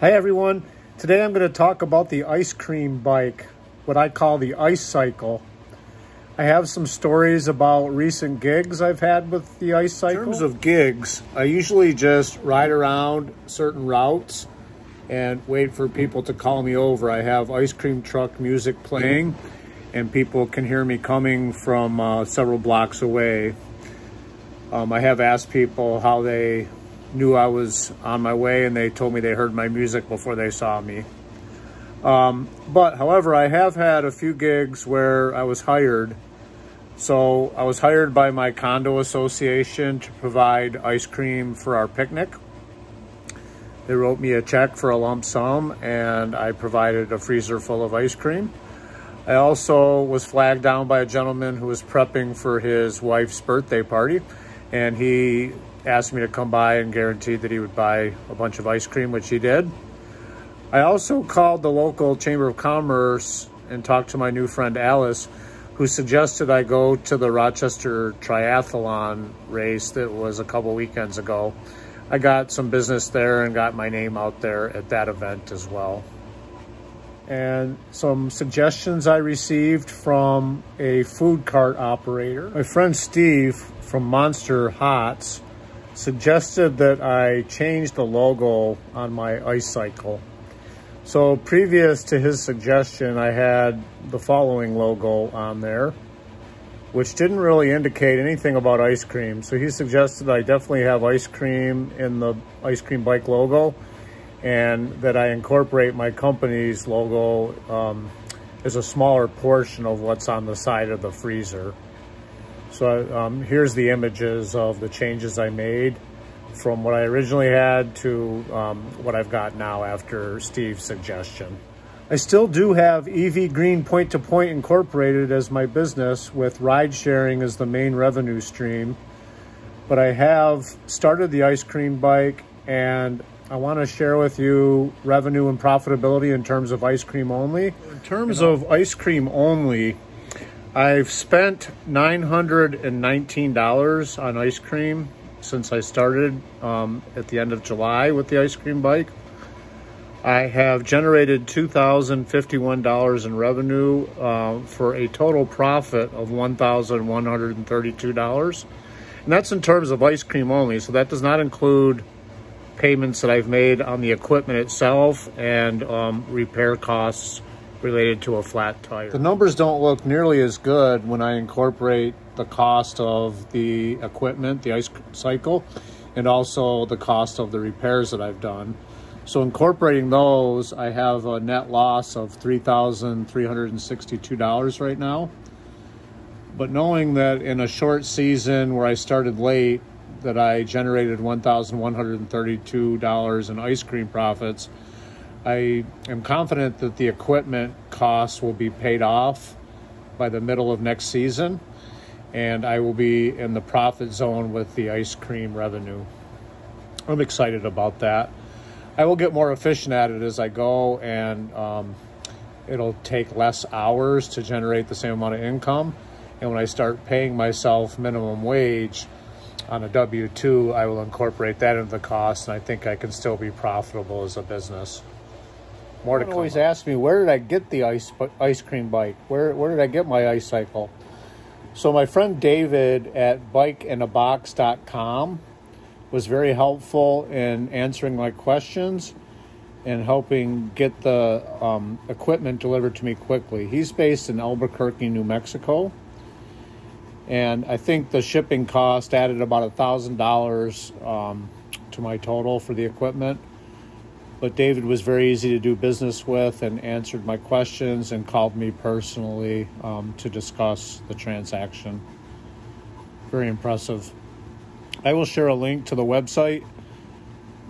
Hi everyone, today I'm going to talk about the ice cream bike, what I call the IceCycle. I have some stories about recent gigs I've had with the IceCycle. In terms of gigs, I usually just ride around certain routes and wait for people to call me over. I have ice cream truck music playing and people can hear me coming from several blocks away. I have asked people how they knew I was on my way, and they told me they heard my music before they saw me. However, I have had a few gigs where I was hired. So I was hired by my condo association to provide ice cream for our picnic. They wrote me a check for a lump sum and I provided a freezer full of ice cream. I also was flagged down by a gentleman who was prepping for his wife's birthday party, and he asked me to come by and guaranteed that he would buy a bunch of ice cream, which he did. I also called the local Chamber of Commerce and talked to my new friend Alice, who suggested I go to the Rochester Triathlon race that was a couple weekends ago. I got some business there and got my name out there at that event as well. And some suggestions I received from a food cart operator. My friend Steve from Monster Hots suggested that I change the logo on my IceCycle. So previous to his suggestion, I had the following logo on there, which didn't really indicate anything about ice cream. So he suggested I definitely have ice cream in the ice cream bike logo, and that I incorporate my company's logo as a smaller portion of what's on the side of the freezer. So here's the images of the changes I made from what I originally had to what I've got now after Steve's suggestion. I still do have EV Green Point to Point incorporated as my business, with ride sharing as the main revenue stream. But I have started the ice cream bike, and I want to share with you revenue and profitability in terms of ice cream only. In terms of ice cream only, I've spent $919 on ice cream since I started at the end of July with the ice cream bike. I have generated $2,051 in revenue for a total profit of $1,132. And that's in terms of ice cream only. So that does not include payments that I've made on the equipment itself and repair costs related to a flat tire. The numbers don't look nearly as good when I incorporate the cost of the equipment, the IceCycle, and also the cost of the repairs that I've done. So incorporating those, I have a net loss of $3,362 right now. But knowing that in a short season where I started late, that I generated $1,132 in ice cream profits, I am confident that the equipment costs will be paid off by the middle of next season, and I will be in the profit zone with the ice cream revenue. I'm excited about that. I will get more efficient at it as I go, and it'll take less hours to generate the same amount of income. And when I start paying myself minimum wage on a W-2, I will incorporate that into the cost, and I think I can still be profitable as a business. More to come. Always ask me, where did I get the ice cream bike? Where did I get my IceCycle? So my friend David at bikeinabox.com was very helpful in answering my questions and helping get the equipment delivered to me quickly. He's based in Albuquerque, New Mexico. And I think the shipping cost added about $1,000 to my total for the equipment. But David was very easy to do business with and answered my questions and called me personally to discuss the transaction. Very impressive. I will share a link to the website,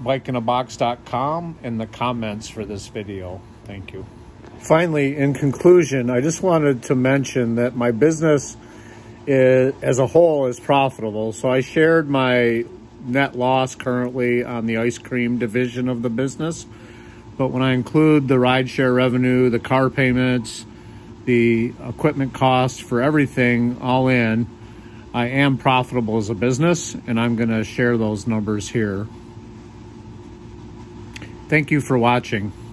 bikeinabox.com, in the comments for this video. Thank you. Finally, in conclusion, I just wanted to mention that my business as a whole is profitable. So I shared my net loss currently on the ice cream division of the business. But when I include the rideshare revenue, the car payments, the equipment costs for everything all in, I am profitable as a business, and I'm going to share those numbers here. Thank you for watching.